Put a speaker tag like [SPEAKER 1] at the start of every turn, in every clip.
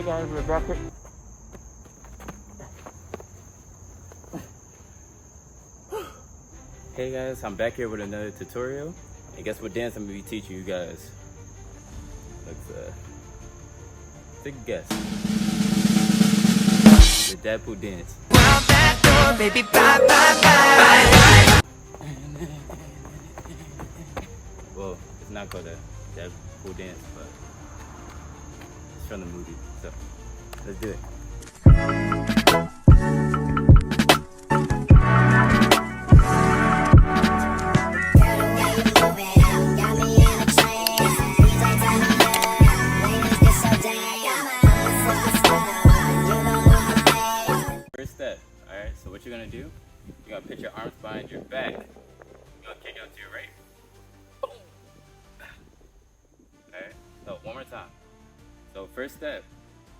[SPEAKER 1] Hey guys, we're back with... Hey guys, I'm back here with another tutorial. And guess what dance I'm going to be teaching you guys? Let's take a guess. The Deadpool dance.
[SPEAKER 2] Out that door, baby, bye, bye, bye.
[SPEAKER 1] Well, it's not called a Deadpool dance, but it's from the movie. So, let's do it. First step, alright, so what you're gonna do, you're gonna put your arms behind your back. You're gonna kick out to your right. Boom. Alright, so one more time. So first step,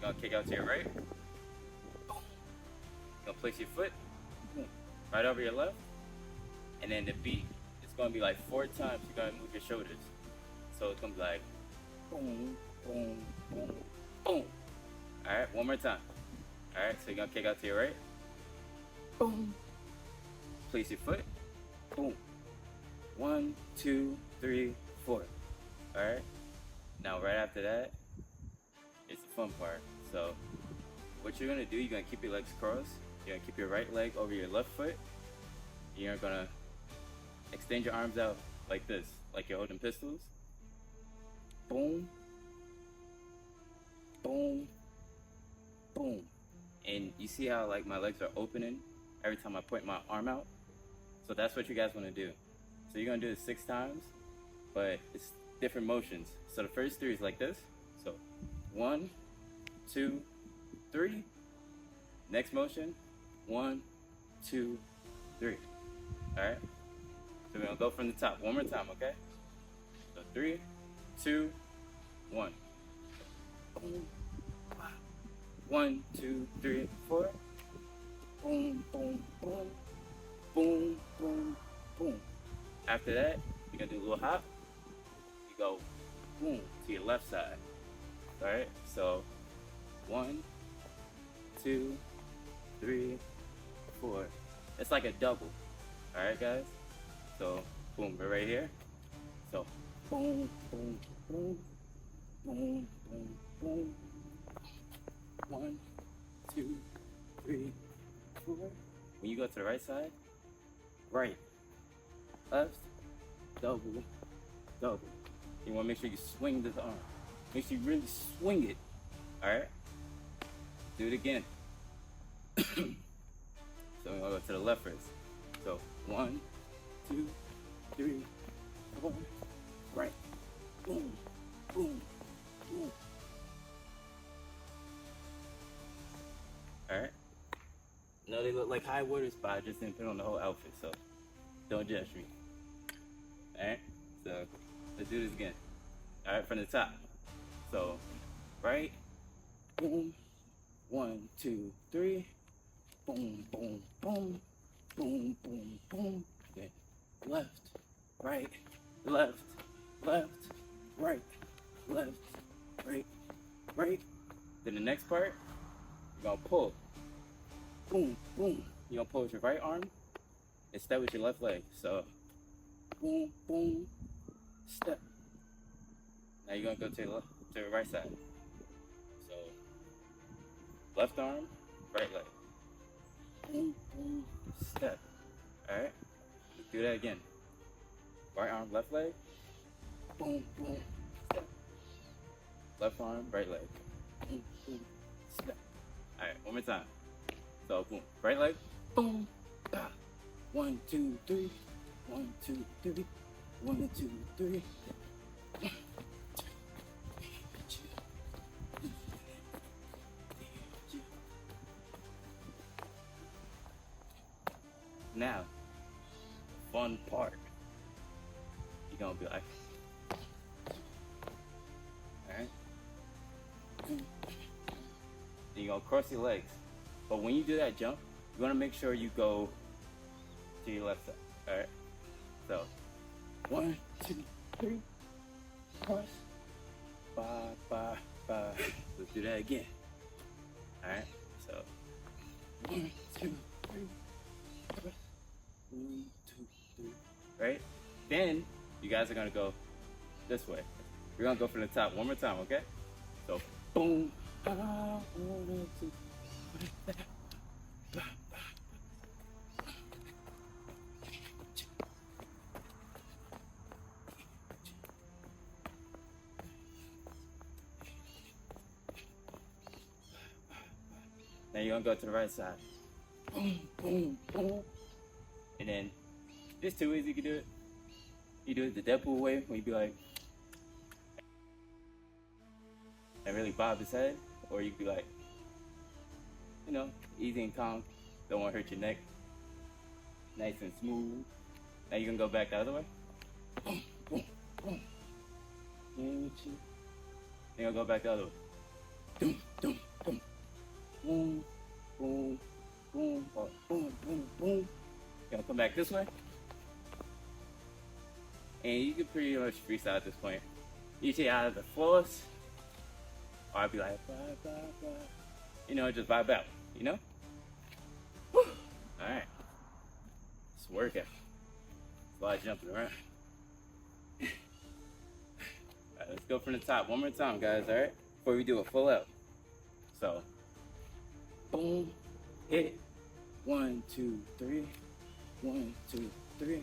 [SPEAKER 1] you're gonna kick out to your right. Boom. You're gonna place your foot right over your left. And then the beat, it's gonna be like 4 times you're gonna move your shoulders. So it's gonna be like boom, boom, boom, boom. Alright, one more time. Alright, so you're gonna kick out to your right. Boom. Place your foot. Boom. 1, 2, 3, 4. Alright. Now right after that, it's the fun part. So what you're gonna do, you're gonna keep your legs crossed. You're gonna keep your right leg over your left foot. You're gonna extend your arms out like this, like you're holding pistols. Boom. Boom. Boom. And you see how like my legs are opening every time I point my arm out? So that's what you guys want to do. So you're going to do it 6 times, but it's different motions. So the first 3 is like this. So 1, 2, 3. Next motion, 1, 2, 3. Alright? So we're going to go from the top one more time, okay? So 3, 2, 1. Boom. 1, 2, 3, 4. Boom, boom, boom. Boom, boom, boom. After that, you're gonna do a little hop. You go boom to your left side. Alright? So 1, 2, 3, 4. It's like a double. Alright guys? So boom, we're right here. So boom, boom, boom, boom, boom, boom. 1, 2, 3, 4. When you go to the right side, right, left, double, double. You want to make sure you swing this arm. Make sure you really swing it. Alright? Do it again. So we're going to go to the left first. So 1, 2, 3, 4. Right. Boom, boom, boom. Alright? No, they look like high waters, but I just didn't put on the whole outfit, so don't judge me. Alright? So, let's do this again. Alright, from the top. So, right, boom, 1, 2, 3, boom, boom, boom, boom, boom, boom. Then left, right, left, left, right, left, right, right. Then the next part, you're gonna pull. Boom, boom. You're gonna pull with your right arm and step with your left leg. So, boom, boom, step. Now you're gonna go to the right side. So, left arm, right leg. Boom, boom, step. Alright? Let's do that again. Right arm, left leg. Boom, boom, step. Left arm, right leg. Boom, boom, step. Alright, one more time. So boom, right leg, boom, 1, 2, 3, 1, 2, 3, 1, 2, 3. Now, fun part. You're gonna be like, alright? Then you're gonna cross your legs. But when you do that jump, you want to make sure you go to your left side. Alright? So, 1, 2, 3, cross. Ba, ba, ba. Let's do that again. Alright, so 1, 2, 3, 4. 1, 2, 3. Right? Then you guys are gonna go this way. We're gonna go from the top one more time, okay? So boom. 1, 2, 3. Now you're gonna go to the right side. Boom, boom, boom. And then there's two ways you can do it. You do it the Deadpool way, when you be like, and really bob his head, or you could be like, you know, easy and calm, don't want to hurt your neck, nice and smooth. Now you can go back the other way. Boom, boom, boom. Then you're gonna go back the other way. Boom, boom, boom. Boom, boom, boom, boom, boom, boom, boom. You're gonna come back this way. And you can pretty much freestyle at this point. Usually out of the floors, or I'd be like, blah, blah, blah. You know, just vibe out, you know? Whew. All right. It's a workout. It's a lot of jumping around. All right, let's go from the top one more time, guys, all right? Before we do a full out. So, boom, hit. 1, 2, 3. 1, 2, 3.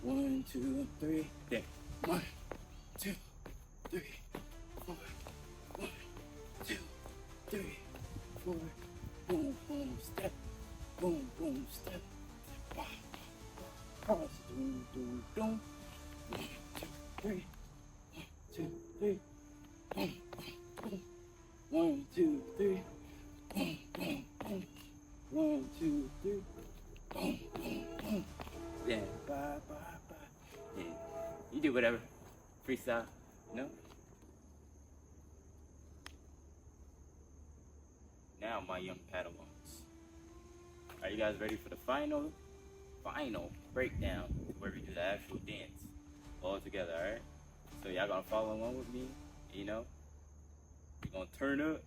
[SPEAKER 1] 1, 2, 3. Then 1, 2, 3, 4. 1, 2, 3, 4. Boom, boom, step. Boom, boom, step. Cross. Doom, doom, doom. 1, 2, 3. 1, 2, 3. Boom, boom, boom. 1, 2, 3. Boom, boom, boom. 1, 2, 3. Boom, boom, boom. Then bye, bye, bye. Then you do whatever. Freestyle, you know? Now, my young Padawans. Are you guys ready for the final breakdown where we do the actual dance all together, alright? So y'all gonna follow along with me, you know? We're gonna turn up.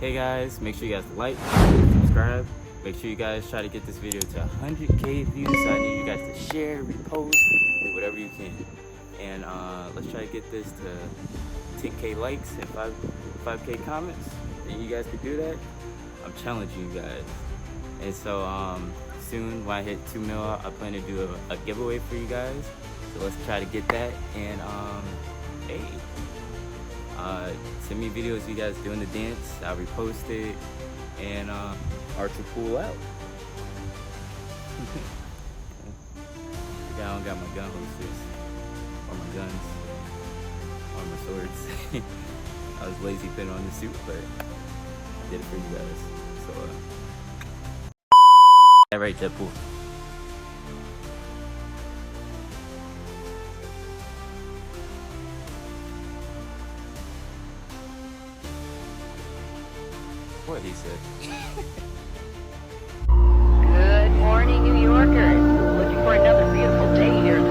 [SPEAKER 1] Hey guys, make sure you guys like, subscribe. Make sure you guys try to get this video to 100K views. So I need you guys to share, repost, do whatever you can. And let's try to get this to 10K likes and 5K comments. And you guys can do that. I'm challenging you guys. And so soon when I hit 2 mil, I plan to do a giveaway for you guys. So let's try to get that. And hey. Send me videos of you guys doing the dance. I'll repost it and Archer pool out. I don't got my gun holsters or my guns or my swords. I was lazy putting on the suit, but I did it for you guys. So alright, Deadpool. What he said.
[SPEAKER 3] Good morning, New Yorkers. Looking for another beautiful day here